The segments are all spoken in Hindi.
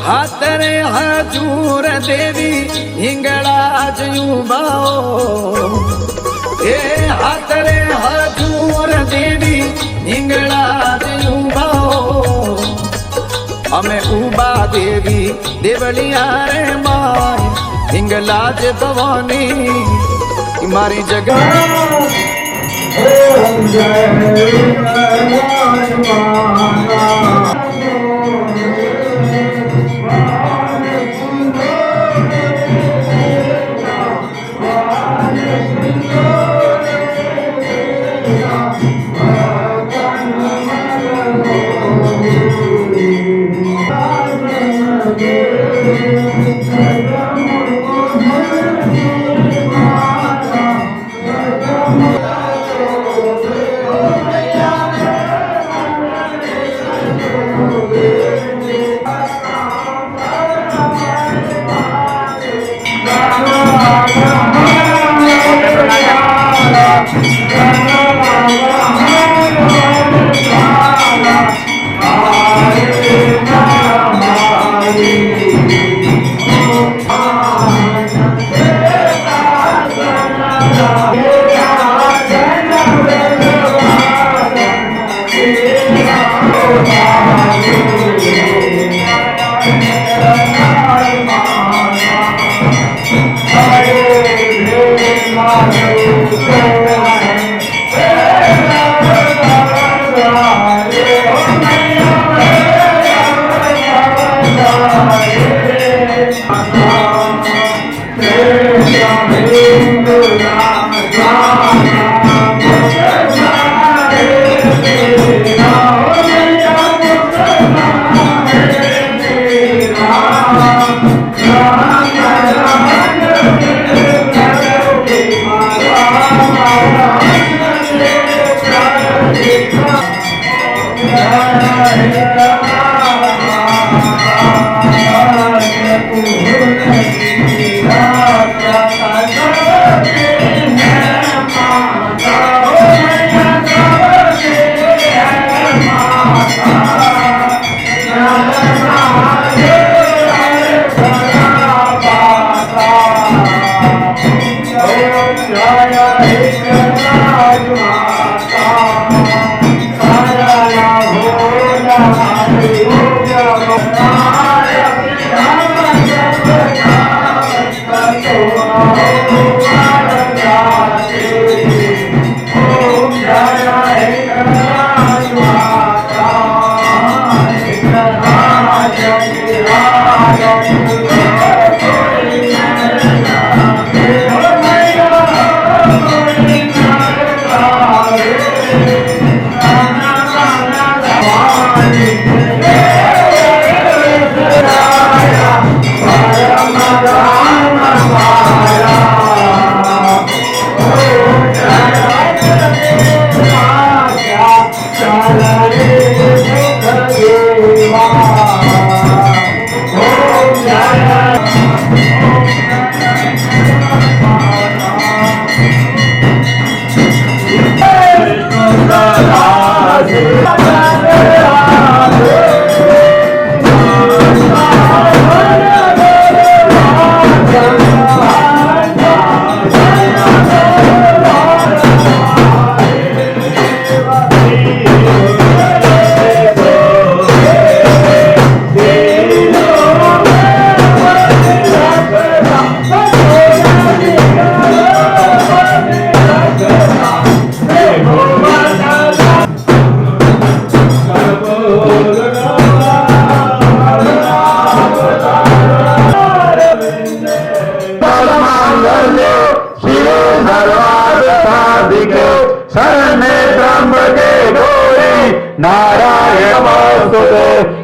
हातरे हजूर देवी हिंगळाज उभाओ ए हातरे हजूर देवी हिंगळाज उभाओ हमें उबा देवी देवलिया रे माय हिंगलाज भवानी मारी जगह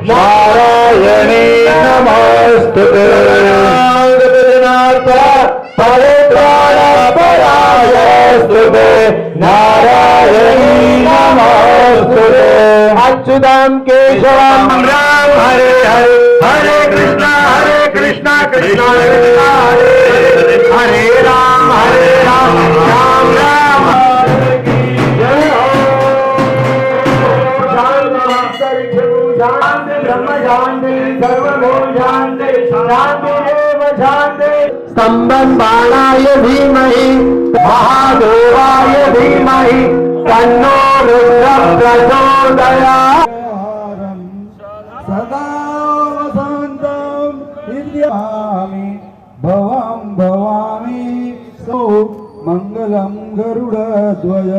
नारायणी नमस्तुते परित्राणपरायस्तुते नारायणी नमस्तुते अच्युतं केशवं राम हरे हरे हरे कृष्णा कृष्णा कृष्णा हरे हरे राम राम राम शांति ब्रह्म शांति सर्वभूत शान्तिरेव शान्ति स्तम्भं बाणाय धीमहि महादेवाय धीमहि तन्नो रुद्रः प्रचोदयात् सदा वसन्तं विद्यामि भवं भवामि सो मङ्गलं गरुडध्वज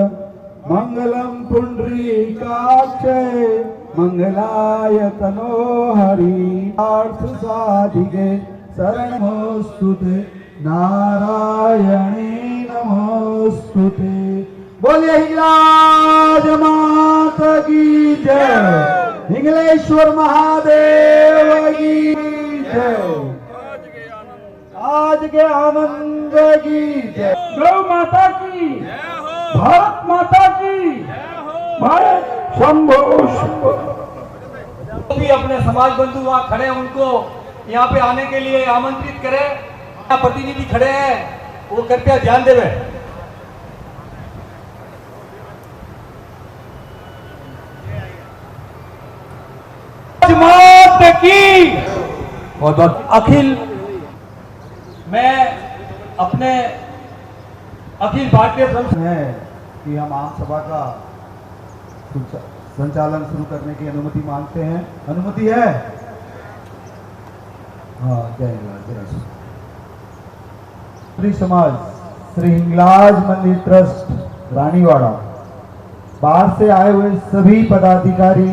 मङ्गलं पुण्डरीकाक्षय मङ्गलाय तनोहरि अर्थसाधिके शरणमोऽस्तुते नारायणी नमोऽस्तुते। बोलिए हिंगलाज माता की जय, हिंगलेश्वर महादेव की जय, आज के आनंद की जय, गौ माता की, भारत माता की, भारत शंभो शंभो। भी अपने समाज बंधु वहाँ खड़े हैं, उनको यहाँ पे आने के लिए आमंत्रित करें। यहाँ प्रतिनिधि खड़े हैं, वो कृपया ध्यान देवे। मौत की बहुत बहुत अखिल, मैं अपने अखिल भारतीय है कि हम आम सभा का संचालन शुरू करने की अनुमति मांगते हैं। अनुमति है? हाँ, जय हिंगलाज जय श्री। श्री समाज श्री हिंगलाज मंदिर ट्रस्ट रानीवाड़ा, बाहर से आए हुए सभी पदाधिकारी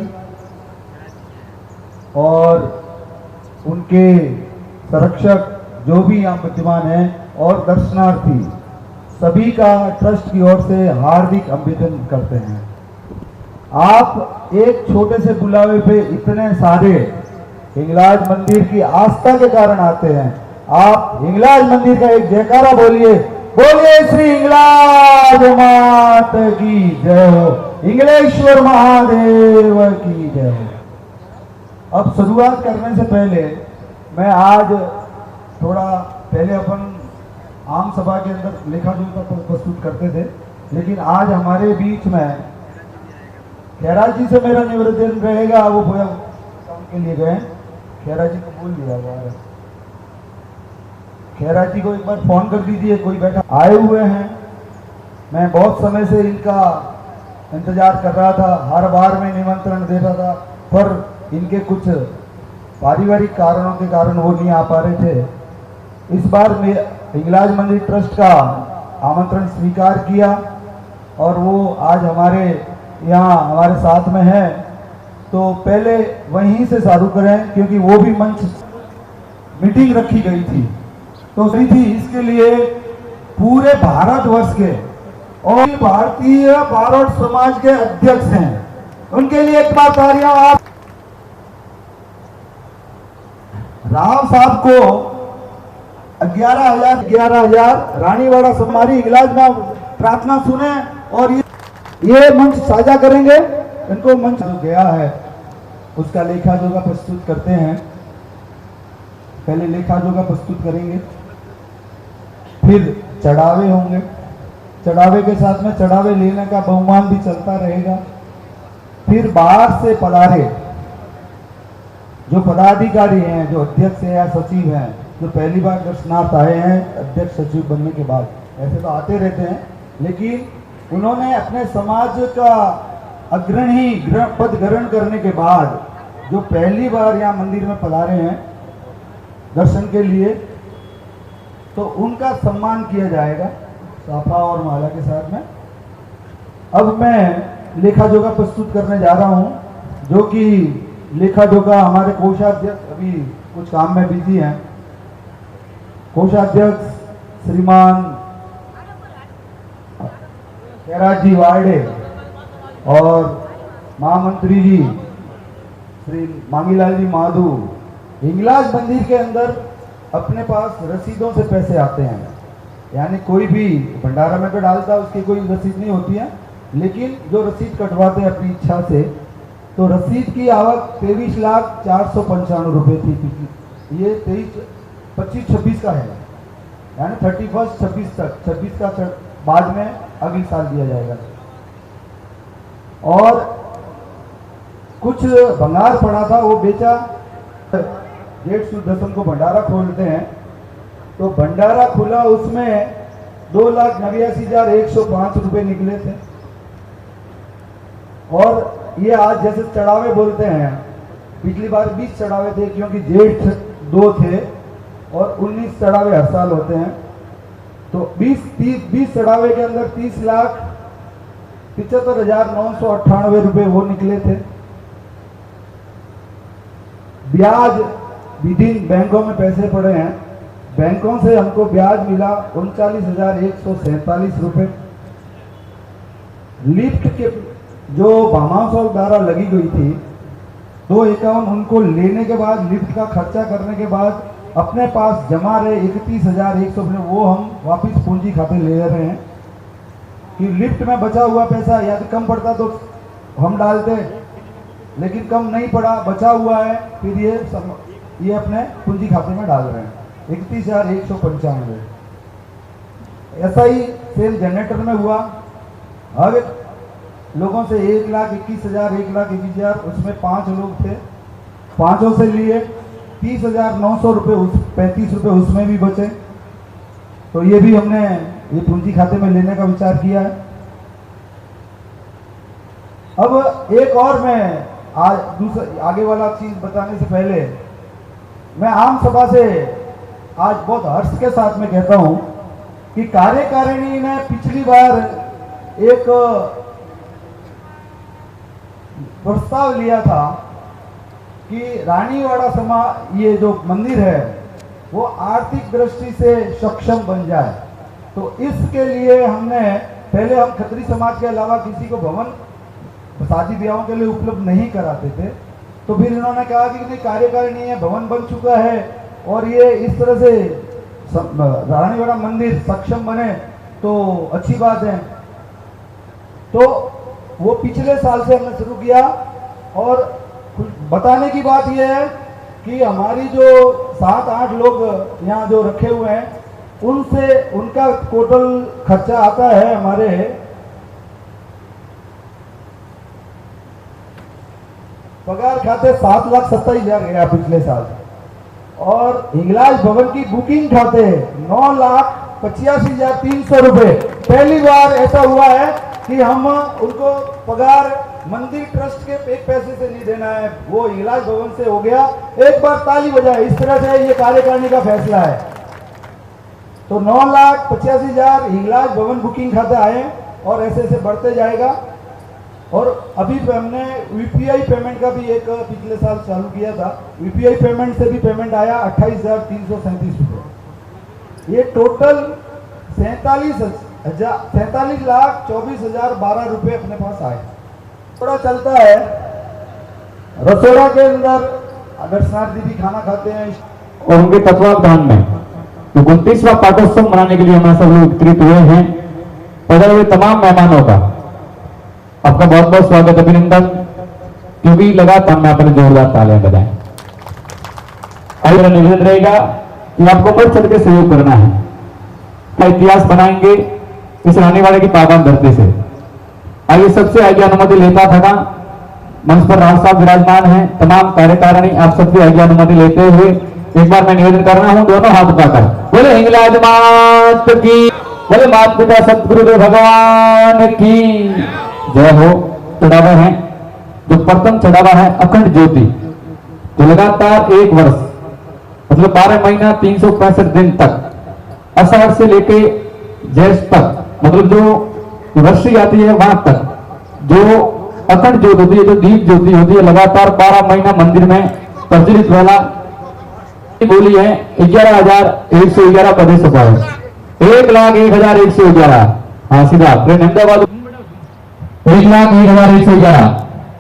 और उनके संरक्षक जो भी यहाँ विद्यमान हैं और दर्शनार्थी सभी का ट्रस्ट की ओर से हार्दिक अभिनंदन करते हैं। आप एक छोटे से बुलावे पे इतने सारे हिंगलाज मंदिर की आस्था के कारण आते हैं। आप हिंगलाज मंदिर का एक जयकारा बोलिए, बोलिए श्री हिंगलाज माता की जय हो, हिंगलेश्वर महादेव की जय हो। अब शुरुआत करने से पहले मैं आज थोड़ा पहले अपन आम सभा के अंदर लेखा जोखा प्रस्तुत करते थे, लेकिन आज हमारे बीच में खैरा जी से मेरा निवेदन रहेगा, वो भैया काम के लिए गए, खैरा जी को बोल दिया हुआ है। खैरा जी को एक बार फोन कर दीजिए, कोई बैठा आए हुए हैं। मैं बहुत समय से इनका इंतजार कर रहा था, हर बार मैं निमंत्रण देता था, पर इनके कुछ पारिवारिक कारणों के कारण वो नहीं आ पा रहे थे। इस बार मैं हिंगलाज मंदिर ट्रस्ट का आमंत्रण स्वीकार किया और वो आज हमारे यहाँ हमारे साथ में है। तो पहले वहीं से चालू करें, क्योंकि वो भी मंच मीटिंग रखी गई थी तो सही थी, इसके लिए पूरे भारतवर्ष के और भारतीय बारोट समाज के अध्यक्ष हैं, उनके लिए एक बार तालियां। आप राव साहब को 11,000 रानीवाड़ा समारी इलाज में प्रार्थना सुने और ये मंच साझा करेंगे। इनको मंच जो गया है उसका लेखा जोखा प्रस्तुत करते हैं। पहले लेखा जोखा प्रस्तुत करेंगे, फिर चढ़ावे होंगे, चढ़ावे के साथ में चढ़ावे लेने का बहुमान भी चलता रहेगा। फिर बाहर से पधारे जो पदाधिकारी हैं, जो अध्यक्ष है या सचिव हैं, जो पहली बार दर्शनार्थ आए हैं अध्यक्ष सचिव बनने के बाद, ऐसे तो आते रहते हैं, लेकिन उन्होंने अपने समाज का अग्रणी पद ग्रहण करने के बाद जो पहली बार यहाँ मंदिर में पधारे हैं दर्शन के लिए, तो उनका सम्मान किया जाएगा साफा और माला के साथ में। अब मैं लेखा जोखा प्रस्तुत करने जा रहा हूँ, जो कि लेखा जोखा हमारे कोषाध्यक्ष अभी कुछ काम में बिजी हैं। कोषाध्यक्ष श्रीमान खैरा जी वार्डे और महामंत्री जी श्री मांगीलाल जी माधु, हिंगलाज मंदिर के अंदर अपने पास रसीदों से पैसे आते हैं, यानी कोई भी भंडारा में तो डालता है उसकी कोई रसीद नहीं होती है, लेकिन जो रसीद कटवाते हैं अपनी इच्छा से, तो रसीद की आवक 23,495 रुपये थी। ये 25-26 का है, यानी 31 26 तक, 26 का बाद में अगले साल दिया जाएगा। और कुछ भंगार पड़ा था वो बेचा, जेठ शुद्ध दशम को भंडारा खोलते हैं, तो भंडारा खुला, उसमें 2,89,105 रुपए निकले थे। और ये आज जैसे चढ़ावे बोलते हैं, पिछली बार 20 चढ़ावे थे क्योंकि जेठ 2 थे और 19 चढ़ावे हर साल होते हैं, तो 20 चढ़ावे के अंदर 30,75,998 रुपए वो निकले थे। ब्याज विभिन्न बैंकों में पैसे पड़े हैं, बैंकों से हमको ब्याज मिला 39,147 रुपए। लिफ्ट के जो भामाशाह द्वारा लगी गई थी 251, उनको लेने के बाद लिफ्ट का खर्चा करने के बाद अपने पास जमा रहे 31,100, वो हम वापस पूंजी खाते ले रहे हैं कि लिफ्ट में बचा हुआ पैसा या तो कम पड़ता तो हम डालते, लेकिन कम नहीं पड़ा, बचा हुआ है, फिर ये अपने पूंजी खाते में डाल रहे हैं 31,195। ऐसा ही सेल जनरेटर में हुआ, हर एक लोगों से 1,21,000 1,21,000, उसमें 5 लोग थे, 5 से लिए 30,900 रुपये, 35 रुपये उसमें भी बचे, तो ये भी हमने ये पूंजी खाते में लेने का विचार किया है। अब एक और मैं आज दूसरा आगे वाला चीज बताने से पहले मैं आम सभा से आज बहुत हर्ष के साथ में कहता हूं कि कार्यकारिणी ने पिछली बार एक प्रस्ताव लिया था कि रानीवाड़ा समाज, ये जो मंदिर है वो आर्थिक दृष्टि से सक्षम बन जाए, तो इसके लिए हमने पहले हम खत्री समाज के अलावा किसी को भवन शादी ब्याहों के लिए उपलब्ध नहीं कराते थे, तो फिर इन्होंने कहा कि नहीं, कार्यकारिणी है, भवन बन चुका है और ये इस तरह से रानीवाड़ा मंदिर सक्षम बने तो अच्छी बात है, तो वो पिछले साल से हमने शुरू किया। और बताने की बात यह है कि हमारी जो 7-8 लोग यहाँ जो रखे हुए हैं, उनसे उनका टोटल खर्चा आता है हमारे पगार खाते 7,27,000 गया पिछले साल, और हिंगलाज भवन की बुकिंग खाते 9,85,300 रुपए। पहली बार ऐसा हुआ है कि हम उनको पगार मंदिर ट्रस्ट के एक पैसे से नहीं देना है, वो हिंगलाज भवन से हो गया। एक बार ताली बजाए, इस तरह से ये कार्यकारिणी का फैसला है। तो 9,85,000 हिंगलाज भवन बुकिंग खाते आए और ऐसे ऐसे बढ़ते जाएगा। और अभी हमने यूपीआई पेमेंट का भी एक पिछले साल चालू किया था, यूपीआई पेमेंट से भी पेमेंट आया 28,337 रुपये। ये टोटल 47,24,012 रुपये अपने पास आए। थोड़ा चलता है रसोड़ा के अंदर, दर्शनार्थी भी खाना खाते हैं और उनके तत्वावधान में तो 29वां पाठोत्सव मनाने के लिए हमारे सब लोग एकत्रित हुए हैं। पधारे हुए तमाम मेहमानों का आपका बहुत बहुत स्वागत, अभिनंदन, क्योंकि लगातार में आपने जोरदार तालियां बजाएं। आइए निवेदन रहेगा कि आपको बढ़ चढ़ के सहयोग करना है, क्या इतिहास बनाएंगे इस रानीवाड़ा की पावन धरती से। आइए सबसे आगे अनुमति लेता था, मंच पर राव साहब विराजमान हैं, तमाम कार्यकारिणी आप सबकी आगे अनुमति लेते हुए एक बार मैं निवेदन कर रहा हूं, दोनों हाथ उठाकर बोले हिंगलाज मात की, बोले माता पिता सतगुरुदेव भगवान की जय हो। चढ़ावा है जो प्रथम चढ़ावा है अखंड ज्योति, जो लगातार 1 वर्ष मतलब 12 महीना 365 दिन तक आषाढ़ से लेके ज्येष्ठ तक, मतलब जो वर्षी आती है वहां तक जो अखंड ज्योति होती है, जो दीप ज्योति होती है, लगातार 12 महीना मंदिर में प्रज्वलित वाला बोली है 11,111 पदे सभा है, 1,01,111। हाँ सीधा अहमदाबाद 1,01,111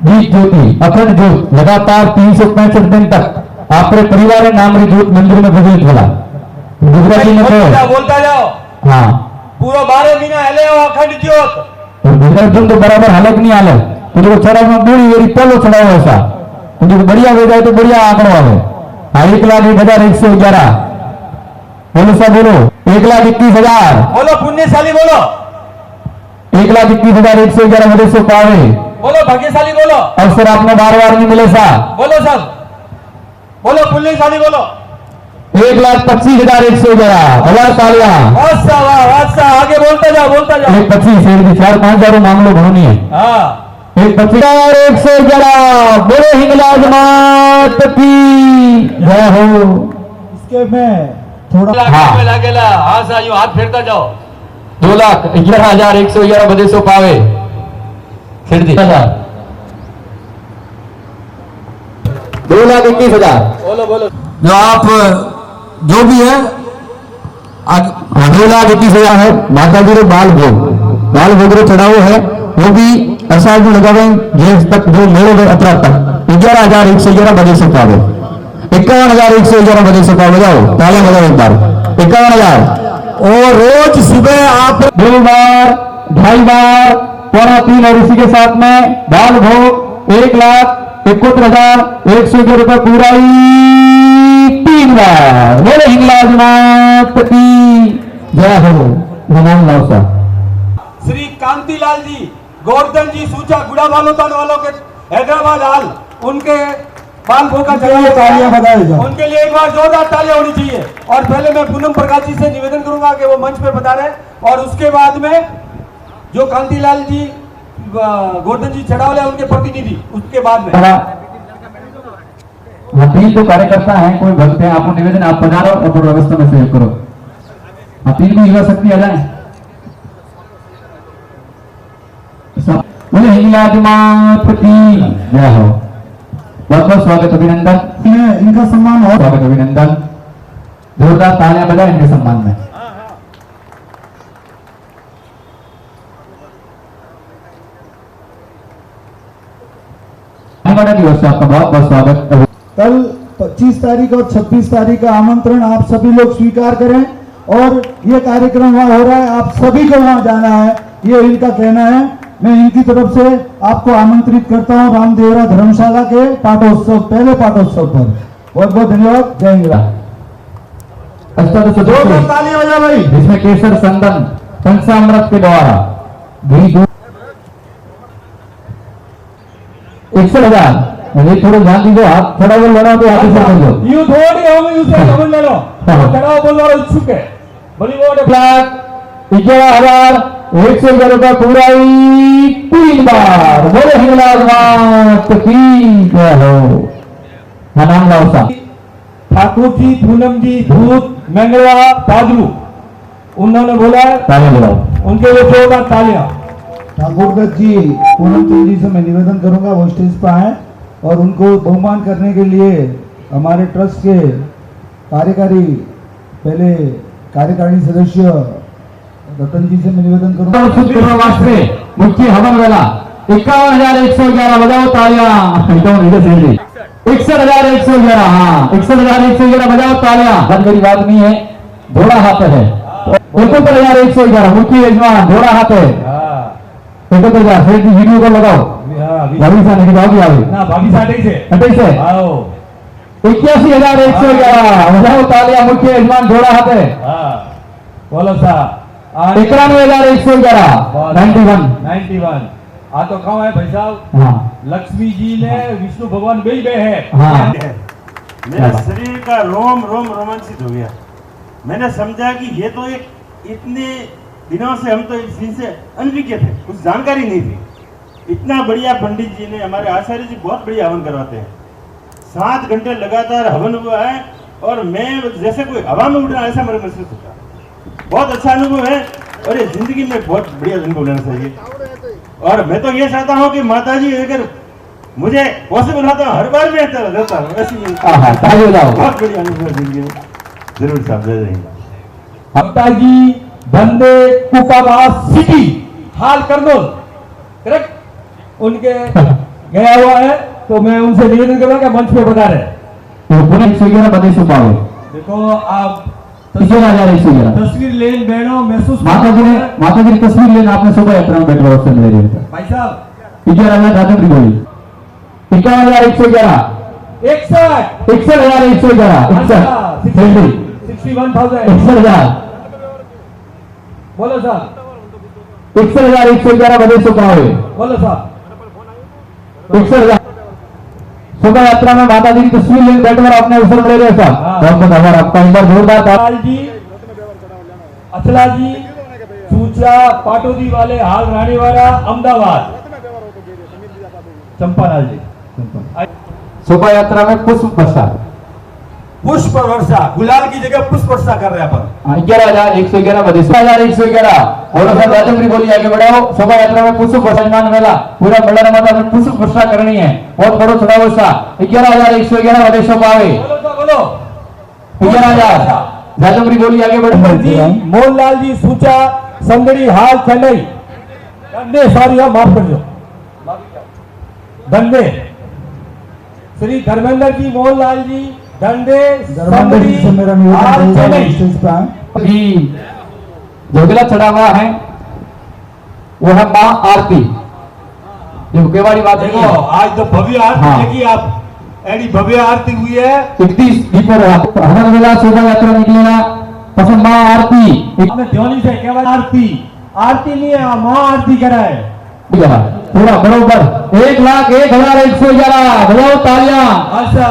दीप ज्योति अखंड ज्योत लगातार 365 दिन तक आपके परिवार नाम री ज्योत मंदिर में प्रज्वलित होला। गुजराती में बोलता जाओ, हाँ पूरा 12 महीना हले हो अखंड ज्योत। गुजराती तो बराबर हालत नहीं हाले, तो जो चढ़ाव में पूरी वेरी पहलो चढ़ाव ऐसा, तो जो बढ़िया हो जाए तो बढ़िया आंकड़ो आवे। 1,01,111 बोलो सब बोलो, 1,21,000 बोलो पुण्यशाली बोलो, 1,21,111 मेरे से पावे बोलो भाग्यशाली बोलो, अवसर आपने बार बार नहीं मिले सा बोलो सब बोलो पुलिस वाली बोलो। 1,25,111 बड़ा तालियां। वाह आगे बोलता जाओ 1,25,000 से 4-5 मामलो घणो नहीं है। हाँ 1,25,111 बोले हिंगलाज मात की जय हो। इसके में थोड़ा हाँ। लागेला हाँ सा यूं हाथ फेरता जाओ। 2,11,111 बदे सो पावे फिर दी 2,21,000। बोलो बोलो। जो आप जो भी है 2,21,000 है। माता जी रो बाल भोग रो चढ़ावो है वो भी असाल जो लगावे जेस तक जो मेरे में अतरा तक 11,111 बजे से पावे 51,111 बजे से पावे। जाओ तालियां बजाओ एक बार 51,000। और रोज सुबह आप 2 बार 2.5 बार 2.25 और इसी के साथ में बाल भोग 1,71,111 रुपए पूरा ही 3 बार। बोले हिंगलाज मात की जय हो। भगवान लाओसा श्री कांतिलाल जी गोवर्धन जी सूचा गुड़ा बालोतान वालों के हैदराबाद हाल उनके बाल भोग का तालियां बजाई जाओ। उनके लिए एक बार जोरदार तालियां होनी चाहिए। और पहले मैं पूनम प्रकाश जी से निवेदन करूंगा कि वो मंच पे बता रहे और उसके बाद में जो कांतिलाल जी गोवर्धन जी चढ़ावले उनके प्रतिनिधि उसके बाद में तीन जो कार्यकर्ता हैं कोई भक्त हैं आपको निवेदन आप पधारो और व्यवस्था में सहयोग करो। तीन भी युवा शक्ति आ जाए। बोले हिंगलाज मात की जय हो। बहुत बहुत स्वागत अभिनंदन। इनका सम्मान हो। स्वागत अभिनंदन। जोरदार तालियां बजाएं इनके सम्मान में। दिवस से आपका बहुत बहुत स्वागत। कल 25 तारीख और 26 तारीख का आमंत्रण आप सभी लोग स्वीकार करें और ये कार्यक्रम वहाँ हो रहा है आप सभी को वहाँ जाना है ये इनका कहना है। मैं इनकी तरफ से आपको आमंत्रित करता हूँ रामदेवरा धर्मशाला के पाठोत्सव पहले पाठोत्सव पर। बहुत बहुत धन्यवाद। जय हिंद। जोरदार ताली बजा भाई। जिसमें केसर संदन पंचामृत के द्वारा घी 61,000। ये थोड़ा ध्यान दीजिए हाथ थोड़ा वो लड़ा तो आगे से बोलो यूं थोड़ी हम यूं से समझ ले लो चढ़ाओ बोल वाला इच्छुक है बोली वो 1,11,111 रुपए पूरा ही 3 बार। बोले हिंगलाज मात की जय हो। नाम लाओसा ठाकुर जी पूनम जी भूत मंगलवा पादरू उन्होंने बोला तालियां बजाओ उनके लिए जोरदार तालियां। ठाकुर दत्त जी पूनम चंद जी से मैं निवेदन करूंगा वो स्टेज पर आए और उनको बहुमान करने के लिए हमारे ट्रस्ट के कार्यकारी पहले कार्यकारिणी सदस्य रतन जी से मैं निवेदन करूंगा। मुख्य हवन वेला 51,111 बजाओ तालियां। 61,111 हाँ 61,111 बजाओ तालियां। बहुत बड़ी बात नहीं है। घोड़ा हाथ है 71,111 मुख्य यजमान घोड़ा हाथ है 71,000 सेठ जी वीडियो को लगाओ भाभी सा नहीं जाओगी आगे ना भाभी साटे से हटे से आओ 81,111 बजाओ तालियां। मुख्य यजमान घोड़ा हाथ है बोलो सा 91,111 91 आ तो कहाँ है भाई साहब हाँ लक्ष्मी जी ने विष्णु भगवान बे है हाँ मेरे शरीर का रोम रोम रोमांचित हो गया। मैंने समझा कि ये तो एक इतने दिनों से हम तो इस दिन से अनभिज्ञ थे कुछ जानकारी नहीं थी। इतना बढ़िया पंडित जी ने हमारे आचार्य जी बहुत बढ़िया हवन करवाते हैं। 7 घंटे लगातार हवन हुआ है और मैं जैसे कोई हवा में उड़ रहा ऐसा मेरा महसूस होता। बहुत अच्छा अनुभव है और ये जिंदगी में बहुत बढ़िया अनुभव लेना चाहिए। और मैं तो ये चाहता हूँ कि माता जी अगर मुझे पॉसिबल होता हर बार मैं रहता हूँ ऐसी बहुत बढ़िया अनुभव है जिंदगी में। जरूर साहब जय हिंद। हफ्ता जी बंदे कुकाबाद सिटी हाल करनौल करेक्ट उनके गया हुआ है तो मैं उनसे निवेदन करूंगा कि मंच पे बता रहे तो पुणे 111 बजे से पाओ। देखो आप 11,111 तस्वीर लेन बहनों महसूस माता जी की तस्वीर लेना आपने सुबह यात्रा में बैठे ऑप्शन ले रही है भाई साहब 11,000 राजेंद्र बोली 51,111 61,111 61,000 बोलो साहब 61,111 बजे से पाओ। बोलो साहब 61,000 शोभा यात्रा में माता जी की तस्वीर लेकर बैठकर आपने अवसर मिले रहे साहब, बहुत बहुत आभार आपका। एक बार जोरदार लाल जी, अचला जी, सूचा पाटोदी वाले हाल रानीवाला अहमदाबाद, चंपालाल जी। शोभा यात्रा में पुष्प वर्षा पुष्प वर्षा, गुलाल की जगह पुष्प वर्षा कर रहे हैं अपन। 11,111 बजे 11,111 और राजमरी बोली आगे बढ़ाओ। शोभा यात्रा में पुष्प वर्षा मेला पूरा मेला माता में पुष्प वर्षा करनी है, बहुत बड़ो चढ़ाव सा। 11,111 बजे शोभा आवे, बोलो 11,000 राजमरी बोली आगे बढ़ो जी। मोहनलाल जी सूचा संगड़ी हाल चेन्नई, धन्य सॉरी माफ कर दो, धन्य श्री धर्मेंद्र जी, मोहनलाल जी, धंधे धर्मेंद्र जी से मेरा निवेदन है स्टेज पे आए। जोगिला चढ़ा हुआ है वो है माँ आरती, जो केवाड़ी बात देखो नहीं है। आज तो भव्य आरती हाँ। देखिए आप, ऐडी भव्य आरती हुई है। 31 दीपों हर वेला शोभा यात्रा निकलेगा पसंद माँ आरती आपने ध्वनि से केवल आरती, आरती नहीं है, माँ आरती कराए पूरा बरोबर 1,01,111 बजाओ तालियां। अच्छा,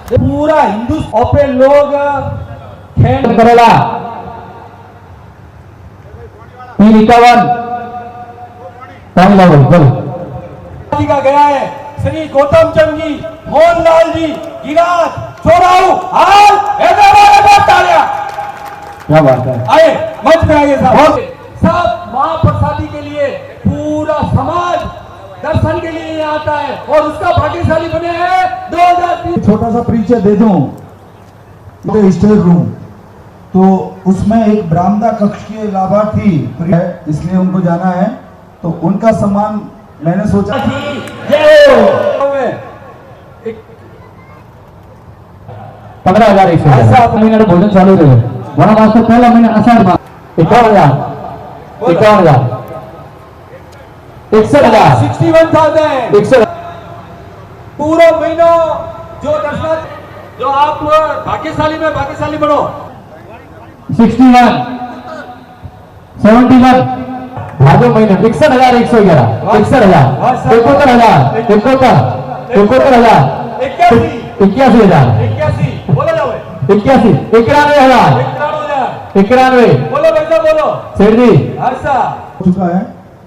पूरा हिंदू ओपे लोग खेल करेला 351 पानी लाओ चलो जी का गया है। श्री गौतम चंद जी, मोहनलाल जी, गिराज चोराऊ हाल हैदराबाद, तालियां। क्या बात है। आए मंच में आइए साहब। सब महाप्रसादी के लिए पूरा समाज दर्शन के लिए यहाँ आता है और उसका भाग्यशाली बने हैं 2003। छोटा सा परिचय दे दूं तो स्टेज रूम, तो उसमें एक बरामदा कक्ष के लाभार्थी है, इसलिए उनको जाना है, तो उनका सम्मान मैंने सोचा। 15,000 ऐसा महीना भोजन चालू रहे बड़ा मास्टर पहला महीना आषाढ़ मास 51,000 61,000 61,000 पूरा महीना जो दर्शन, जो आप भाग्यशाली में भाग्यशाली बनो। 61 71 भादो महीने 61,111 61,000 71,000 71,000 81,000 81 बोलो जाओ 81 91,000 91 बोलो भैया बोलो सेठ जी ऐसा हो चुका है।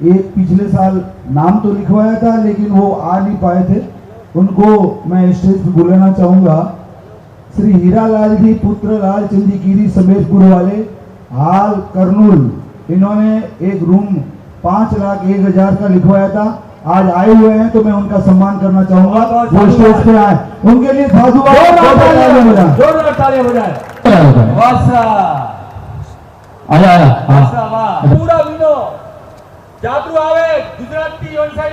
एक पिछले साल नाम तो लिखवाया था लेकिन वो आ नहीं पाए थे, उनको मैं स्टेज पे बुलाना चाहूंगा। श्री हीरालाल जी पुत्र लाल चंदीगिरी समेतपुर वाले हाल करनूल, इन्होंने एक रूम 5,01,000 का लिखवाया था, आज आए हुए हैं तो मैं उनका सम्मान करना चाहूंगा। वो स्टेज पे आए, उनके लिए साधु जोरदार तालियां बजाएं। वासा आया आया हाँ वासा वाह, पूरा विनो जादू आवे गुजराती वन साइड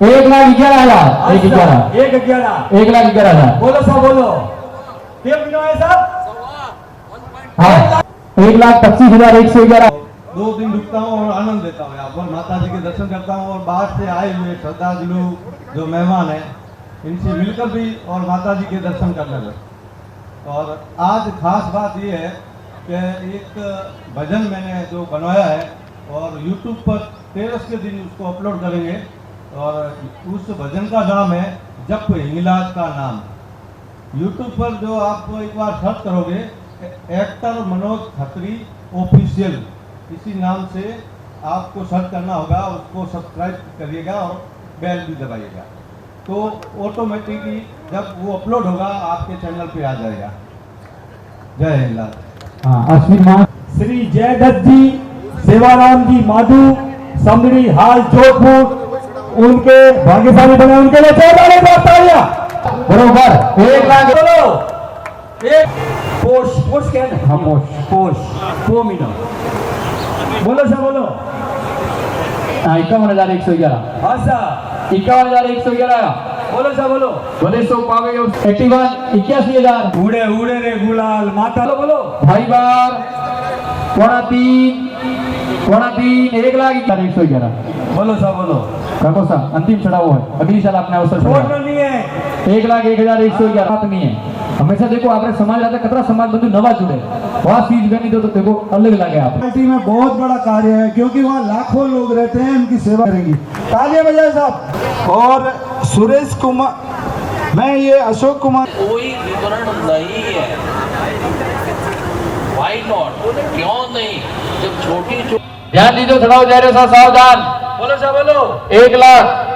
1,11,000 1,11,000 1,11,000 बोलो सब बोलो क्या विनो है साहब। हाँ 1,25,111 2 दिन रुकता हूँ और आनंद लेता हूँ यहाँ पर, माता जी के दर्शन करता हूँ और बाहर से आए हुए श्रद्धालु जो मेहमान हैं इनसे मिलकर भी और माता जी के दर्शन करने लगे। और आज खास बात ये है कि एक भजन मैंने जो बनवाया है और YouTube पर 13 के दिन उसको अपलोड करेंगे, और उस भजन का नाम है जप हिंगलाज का नाम। YouTube पर जो आप एक बार सर्च करोगे एक्टर मनोज खत्री ऑफिशियल इसी नाम से आपको सर्च करना होगा, उसको सब्सक्राइब करिएगा और बेल भी दबाइएगा, तो ऑटोमेटिकली जब वो अपलोड होगा आपके चैनल पे आ जाएगा। जय हिंद। हाँ अश्विन मां श्री जयदत्त जी, सेवाराम जी माधु समड़ी हाल जोधपुर, उनके भाग्यशाली बने, उनके लिए जोरदार तालियां। बरोबर 1 लाख बोलो एक पोष क्या है? हाँ पोष 4 महीना बोलो सब बोलो 51,111 भाषा 51,111 बोलो सब बोलो बड़े सो पावे 81 81,000 उड़े उड़े रे गुलाल माता बोलो भाई बार 3 1,11,111 बोलो सब बोलो रखो सा अंतिम चढ़ाव है, अगली साल आपने अवसर छोड़ना नहीं है। 1,01,111 नहीं है हमेशा देखो आपने समाज रहता कतरा समाज बंधु नवा जुड़े वहाँ चीज बनी तो देखो अलग लगे आप पार्टी में बहुत बड़ा कार्य है क्योंकि वहाँ लाखों लोग रहते हैं, उनकी सेवा करेंगी। तालियां बजाए साहब। और सुरेश कुमार, मैं ये अशोक कुमार, कोई विवरण नहीं है। व्हाई नॉट, क्यों नहीं? जब छोटी ध्यान दीजिए, चढ़ाओ जा रहे सावधान। बोलो साहब बोलो। 1 लाख।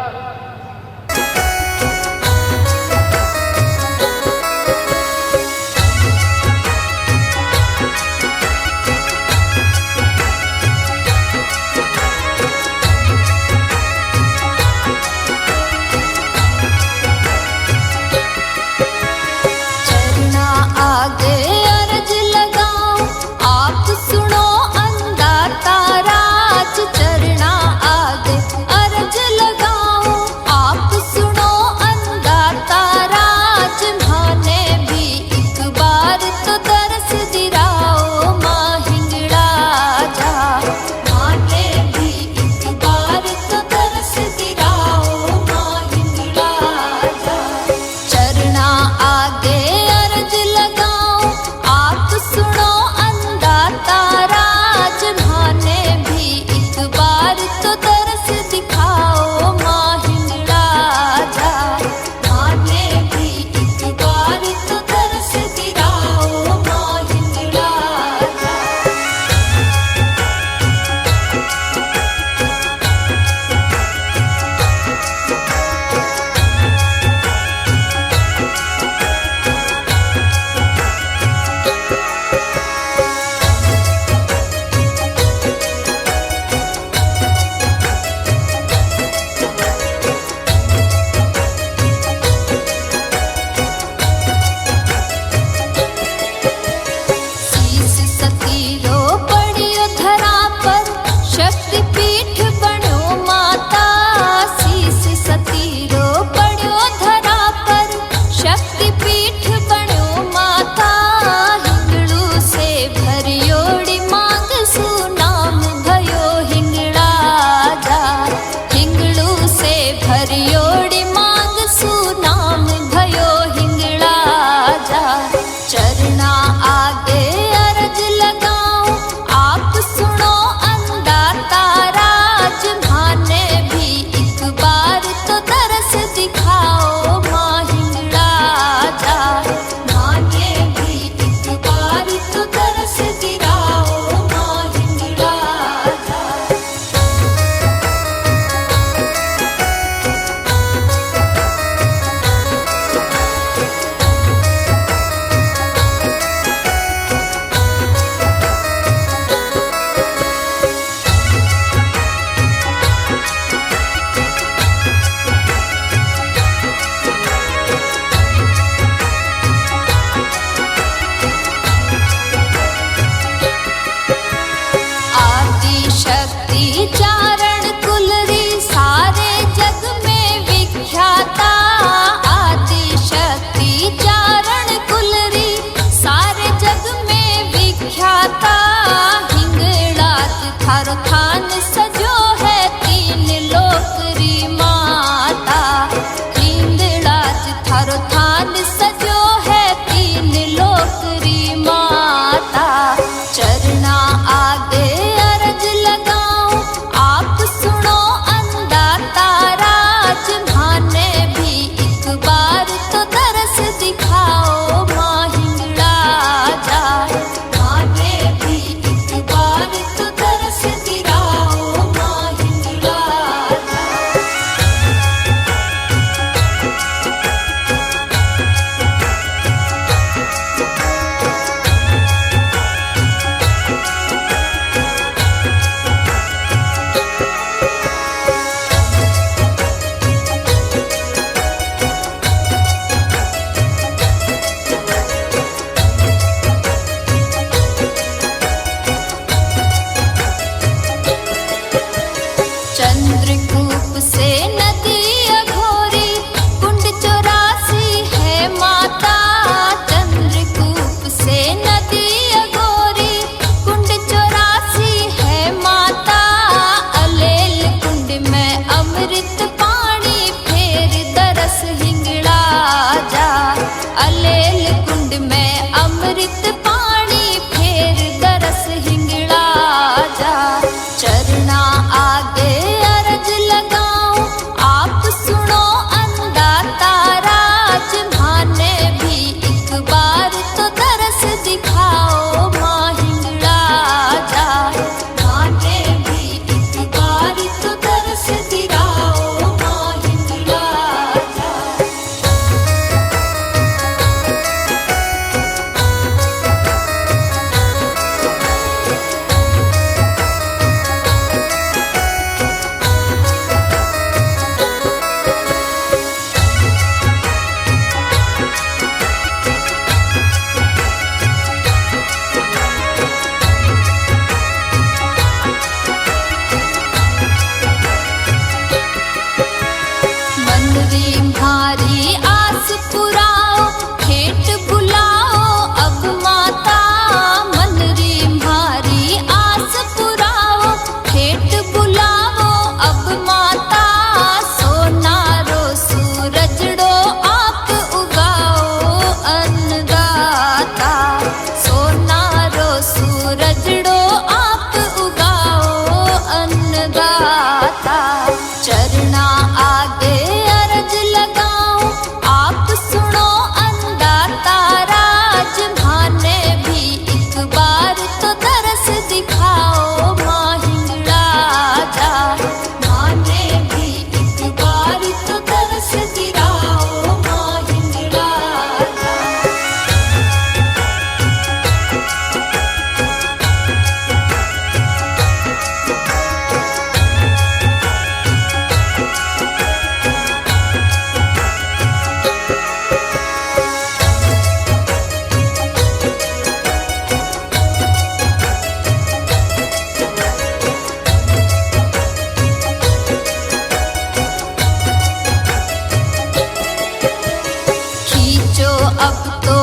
अलेल अब माता सोनारो सूरजड़ो आप उगाओ अन्नदाता सोनारो सूरजड़ो आप उगाओ अन्नदाता चरना आगे अर्ज लगाओ आप सुनो अन्नदाता राज भाने भी एक बार तो तरस दिखाओ माँ हिंगलाजा भाने भी एक बार तो तरस दिखाओ माँ हिंगलाजा खींचो अब तो